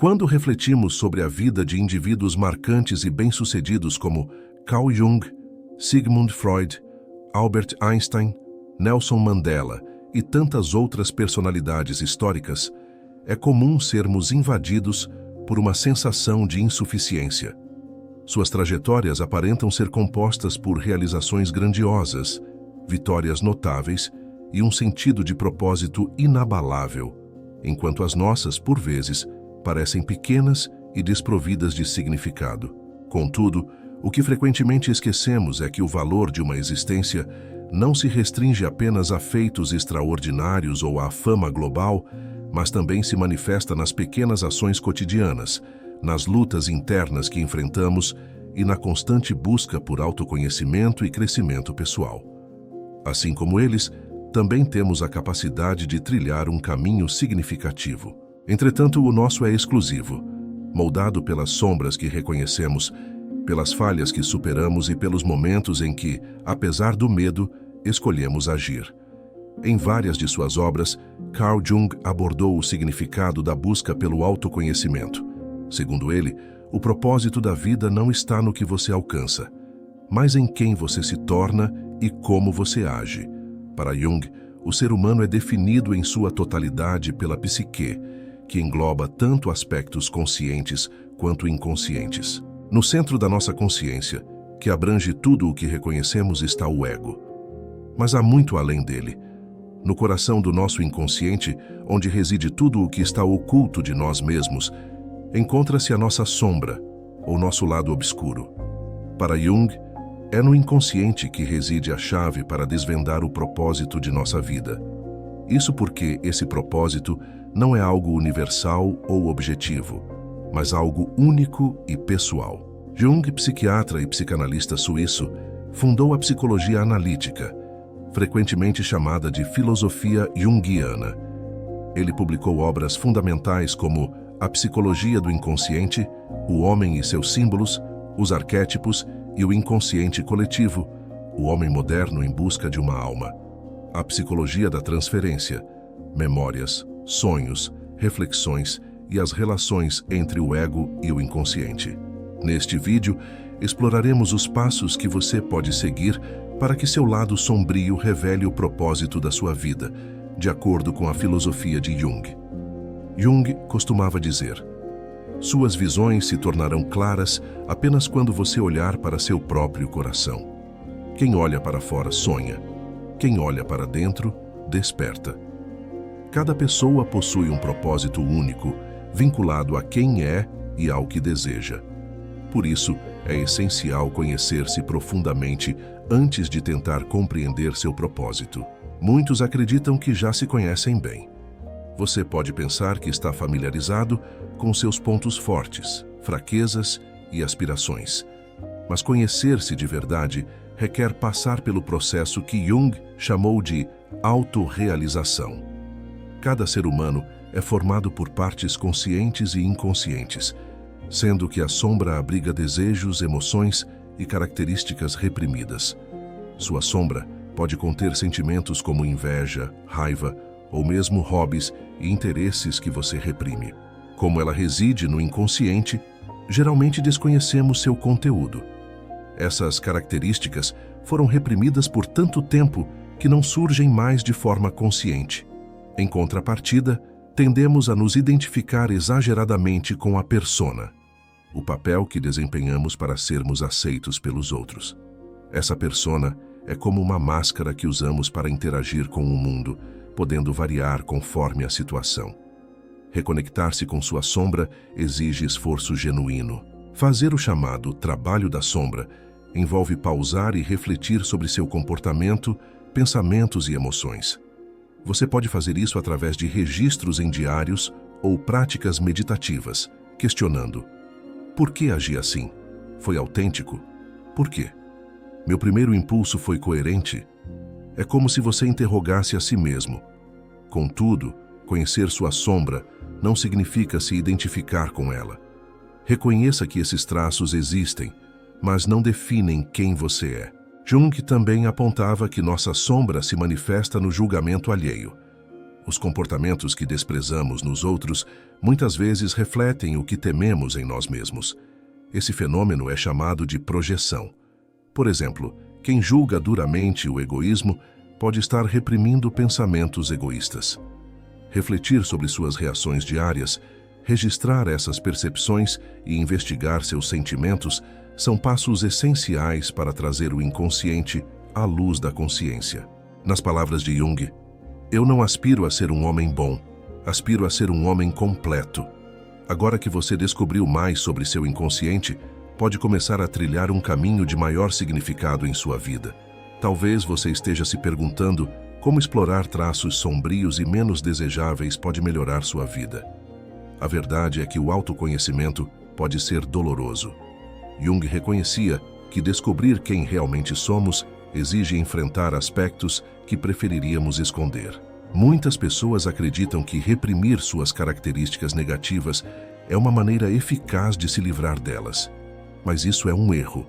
Quando refletimos sobre a vida de indivíduos marcantes e bem-sucedidos como Carl Jung, Sigmund Freud, Albert Einstein, Nelson Mandela e tantas outras personalidades históricas, é comum sermos invadidos por uma sensação de insuficiência. Suas trajetórias aparentam ser compostas por realizações grandiosas, vitórias notáveis e um sentido de propósito inabalável, enquanto as nossas, por vezes, parecem pequenas e desprovidas de significado. Contudo, o que frequentemente esquecemos é que o valor de uma existência não se restringe apenas a feitos extraordinários ou à fama global, mas também se manifesta nas pequenas ações cotidianas, nas lutas internas que enfrentamos e na constante busca por autoconhecimento e crescimento pessoal. Assim como eles, também temos a capacidade de trilhar um caminho significativo. Entretanto, o nosso é exclusivo, moldado pelas sombras que reconhecemos, pelas falhas que superamos e pelos momentos em que, apesar do medo, escolhemos agir. Em várias de suas obras, Carl Jung abordou o significado da busca pelo autoconhecimento. Segundo ele, o propósito da vida não está no que você alcança, mas em quem você se torna e como você age. Para Jung, o ser humano é definido em sua totalidade pela psique, que engloba tanto aspectos conscientes quanto inconscientes. No centro da nossa consciência, que abrange tudo o que reconhecemos, está o ego. Mas há muito além dele. No coração do nosso inconsciente, onde reside tudo o que está oculto de nós mesmos, encontra-se a nossa sombra, ou nosso lado obscuro. Para Jung, é no inconsciente que reside a chave para desvendar o propósito de nossa vida. Isso porque esse propósito não é algo universal ou objetivo, mas algo único e pessoal. Jung, psiquiatra e psicanalista suíço, fundou a psicologia analítica, frequentemente chamada de filosofia junguiana. Ele publicou obras fundamentais como A Psicologia do Inconsciente, O Homem e Seus Símbolos, Os Arquétipos e o Inconsciente Coletivo, O Homem Moderno em Busca de uma Alma, A Psicologia da Transferência, Memórias, Sonhos, Reflexões e as relações entre o ego e o inconsciente. Neste vídeo, exploraremos os passos que você pode seguir para que seu lado sombrio revele o propósito da sua vida, de acordo com a filosofia de Jung. Jung costumava dizer: suas visões se tornarão claras apenas quando você olhar para seu próprio coração. Quem olha para fora sonha. Quem olha para dentro, desperta. Cada pessoa possui um propósito único, vinculado a quem é e ao que deseja. Por isso, é essencial conhecer-se profundamente antes de tentar compreender seu propósito. Muitos acreditam que já se conhecem bem. Você pode pensar que está familiarizado com seus pontos fortes, fraquezas e aspirações. Mas conhecer-se de verdade requer passar pelo processo que Jung chamou de autorrealização. Cada ser humano é formado por partes conscientes e inconscientes, sendo que a sombra abriga desejos, emoções e características reprimidas. Sua sombra pode conter sentimentos como inveja, raiva ou mesmo hobbies e interesses que você reprime. Como ela reside no inconsciente, geralmente desconhecemos seu conteúdo. Essas características foram reprimidas por tanto tempo que não surgem mais de forma consciente. Em contrapartida, tendemos a nos identificar exageradamente com a persona, o papel que desempenhamos para sermos aceitos pelos outros. Essa persona é como uma máscara que usamos para interagir com o mundo, podendo variar conforme a situação. Reconectar-se com sua sombra exige esforço genuíno. Fazer o chamado trabalho da sombra envolve pausar e refletir sobre seu comportamento, pensamentos e emoções. Você pode fazer isso através de registros em diários ou práticas meditativas, questionando: por que agi assim? Foi autêntico? Por quê? Meu primeiro impulso foi coerente? É como se você interrogasse a si mesmo. Contudo, conhecer sua sombra não significa se identificar com ela. Reconheça que esses traços existem, mas não definem quem você é. Jung também apontava que nossa sombra se manifesta no julgamento alheio. Os comportamentos que desprezamos nos outros muitas vezes refletem o que tememos em nós mesmos. Esse fenômeno é chamado de projeção. Por exemplo, quem julga duramente o egoísmo pode estar reprimindo pensamentos egoístas. Refletir sobre suas reações diárias, registrar essas percepções e investigar seus sentimentos são passos essenciais para trazer o inconsciente à luz da consciência. Nas palavras de Jung, eu não aspiro a ser um homem bom, aspiro a ser um homem completo. Agora que você descobriu mais sobre seu inconsciente, pode começar a trilhar um caminho de maior significado em sua vida. Talvez você esteja se perguntando como explorar traços sombrios e menos desejáveis pode melhorar sua vida. A verdade é que o autoconhecimento pode ser doloroso. Jung reconhecia que descobrir quem realmente somos exige enfrentar aspectos que preferiríamos esconder. Muitas pessoas acreditam que reprimir suas características negativas é uma maneira eficaz de se livrar delas. Mas isso é um erro.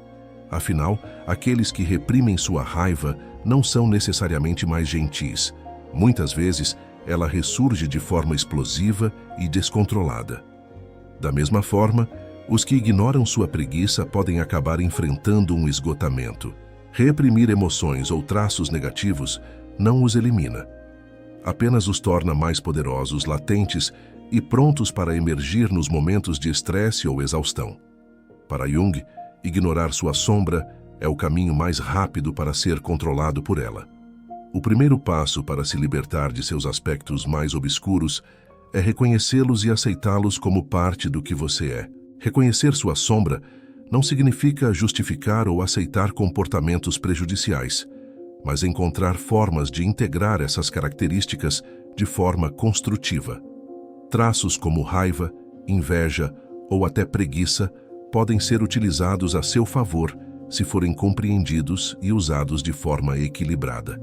Afinal, aqueles que reprimem sua raiva não são necessariamente mais gentis. Muitas vezes, ela ressurge de forma explosiva e descontrolada. Da mesma forma, os que ignoram sua preguiça podem acabar enfrentando um esgotamento. Reprimir emoções ou traços negativos não os elimina. Apenas os torna mais poderosos, latentes e prontos para emergir nos momentos de estresse ou exaustão. Para Jung, ignorar sua sombra é o caminho mais rápido para ser controlado por ela. O primeiro passo para se libertar de seus aspectos mais obscuros é reconhecê-los e aceitá-los como parte do que você é. Reconhecer sua sombra não significa justificar ou aceitar comportamentos prejudiciais, mas encontrar formas de integrar essas características de forma construtiva. Traços como raiva, inveja ou até preguiça podem ser utilizados a seu favor se forem compreendidos e usados de forma equilibrada.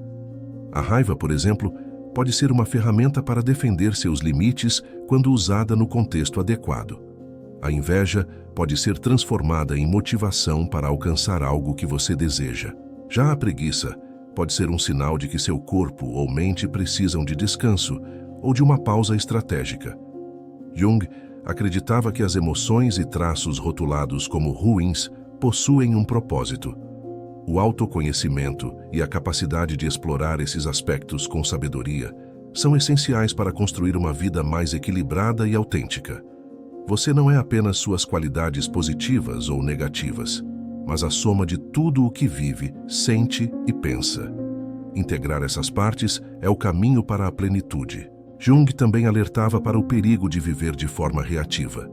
A raiva, por exemplo, pode ser uma ferramenta para defender seus limites quando usada no contexto adequado. A inveja pode ser transformada em motivação para alcançar algo que você deseja. Já a preguiça pode ser um sinal de que seu corpo ou mente precisam de descanso ou de uma pausa estratégica. Jung acreditava que as emoções e traços rotulados como ruins possuem um propósito. O autoconhecimento e a capacidade de explorar esses aspectos com sabedoria são essenciais para construir uma vida mais equilibrada e autêntica. Você não é apenas suas qualidades positivas ou negativas, mas a soma de tudo o que vive, sente e pensa. Integrar essas partes é o caminho para a plenitude. Jung também alertava para o perigo de viver de forma reativa.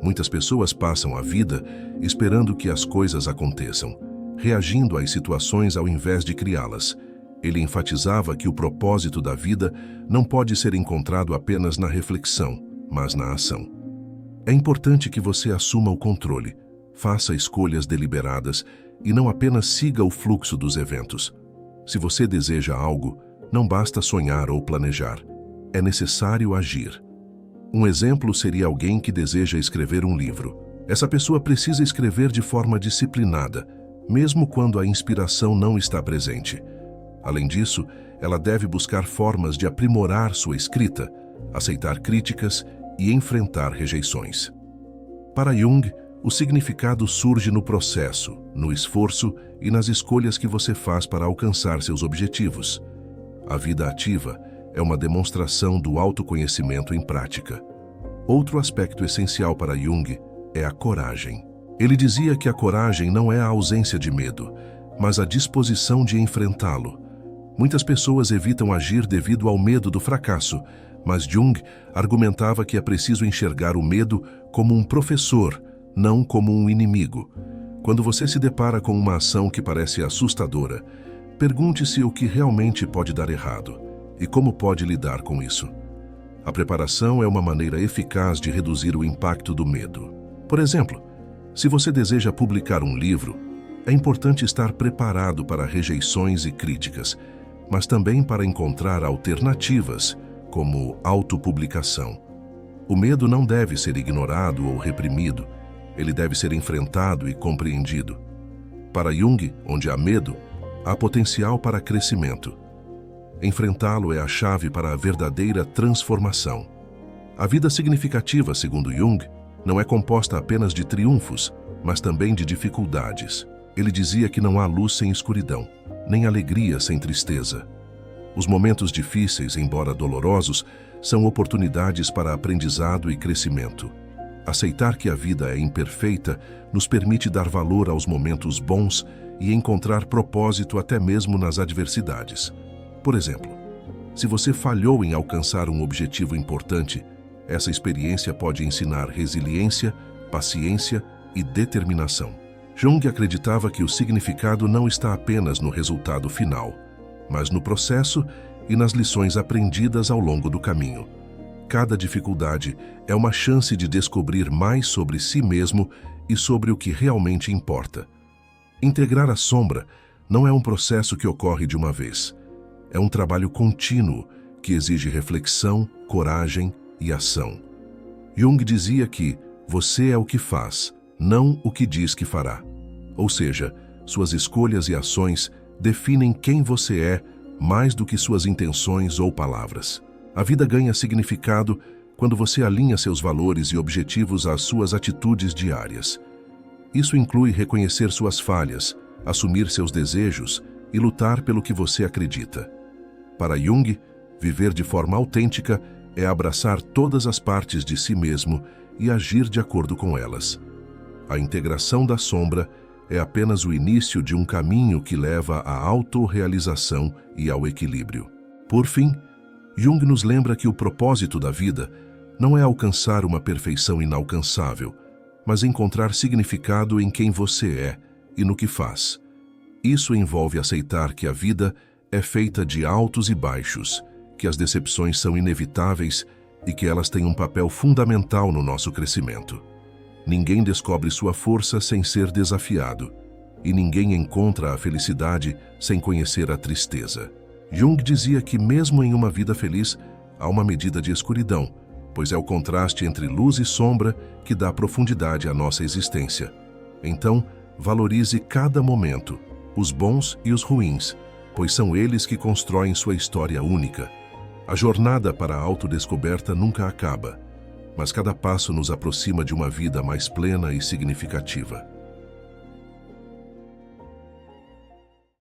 Muitas pessoas passam a vida esperando que as coisas aconteçam, reagindo às situações ao invés de criá-las. Ele enfatizava que o propósito da vida não pode ser encontrado apenas na reflexão, mas na ação. É importante que você assuma o controle, faça escolhas deliberadas e não apenas siga o fluxo dos eventos. Se você deseja algo, não basta sonhar ou planejar, é necessário agir. Um exemplo seria alguém que deseja escrever um livro. Essa pessoa precisa escrever de forma disciplinada, mesmo quando a inspiração não está presente. Além disso, ela deve buscar formas de aprimorar sua escrita, aceitar críticas e enfrentar rejeições. Para Jung, o significado surge no processo, no esforço e nas escolhas que você faz para alcançar seus objetivos. A vida ativa é uma demonstração do autoconhecimento em prática. Outro aspecto essencial para Jung é a coragem. Ele dizia que a coragem não é a ausência de medo, mas a disposição de enfrentá-lo. Muitas pessoas evitam agir devido ao medo do fracasso, mas Jung argumentava que é preciso enxergar o medo como um professor, não como um inimigo. Quando você se depara com uma ação que parece assustadora, pergunte-se o que realmente pode dar errado e como pode lidar com isso. A preparação é uma maneira eficaz de reduzir o impacto do medo. Por exemplo, se você deseja publicar um livro, é importante estar preparado para rejeições e críticas, mas também para encontrar alternativas, como autopublicação. O medo não deve ser ignorado ou reprimido, ele deve ser enfrentado e compreendido. Para Jung, onde há medo, há potencial para crescimento. Enfrentá-lo é a chave para a verdadeira transformação. A vida significativa, segundo Jung, não é composta apenas de triunfos, mas também de dificuldades. Ele dizia que não há luz sem escuridão, nem alegria sem tristeza. Os momentos difíceis, embora dolorosos, são oportunidades para aprendizado e crescimento. Aceitar que a vida é imperfeita nos permite dar valor aos momentos bons e encontrar propósito até mesmo nas adversidades. Por exemplo, se você falhou em alcançar um objetivo importante, essa experiência pode ensinar resiliência, paciência e determinação. Jung acreditava que o significado não está apenas no resultado final, mas no processo e nas lições aprendidas ao longo do caminho. Cada dificuldade é uma chance de descobrir mais sobre si mesmo e sobre o que realmente importa. Integrar a sombra não é um processo que ocorre de uma vez. É um trabalho contínuo que exige reflexão, coragem e ação. Jung dizia que você é o que faz, não o que diz que fará. Ou seja, suas escolhas e ações definem quem você é mais do que suas intenções ou palavras. A vida ganha significado quando você alinha seus valores e objetivos às suas atitudes diárias. Isso inclui reconhecer suas falhas, assumir seus desejos e lutar pelo que você acredita. Para Jung, viver de forma autêntica é abraçar todas as partes de si mesmo e agir de acordo com elas. A integração da sombra é apenas o início de um caminho que leva à autorrealização e ao equilíbrio. Por fim, Jung nos lembra que o propósito da vida não é alcançar uma perfeição inalcançável, mas encontrar significado em quem você é e no que faz. Isso envolve aceitar que a vida é feita de altos e baixos, que as decepções são inevitáveis e que elas têm um papel fundamental no nosso crescimento. Ninguém descobre sua força sem ser desafiado, e ninguém encontra a felicidade sem conhecer a tristeza. Jung dizia que mesmo em uma vida feliz, há uma medida de escuridão, pois é o contraste entre luz e sombra que dá profundidade à nossa existência. Então, valorize cada momento, os bons e os ruins, pois são eles que constroem sua história única. A jornada para a autodescoberta nunca acaba, mas cada passo nos aproxima de uma vida mais plena e significativa.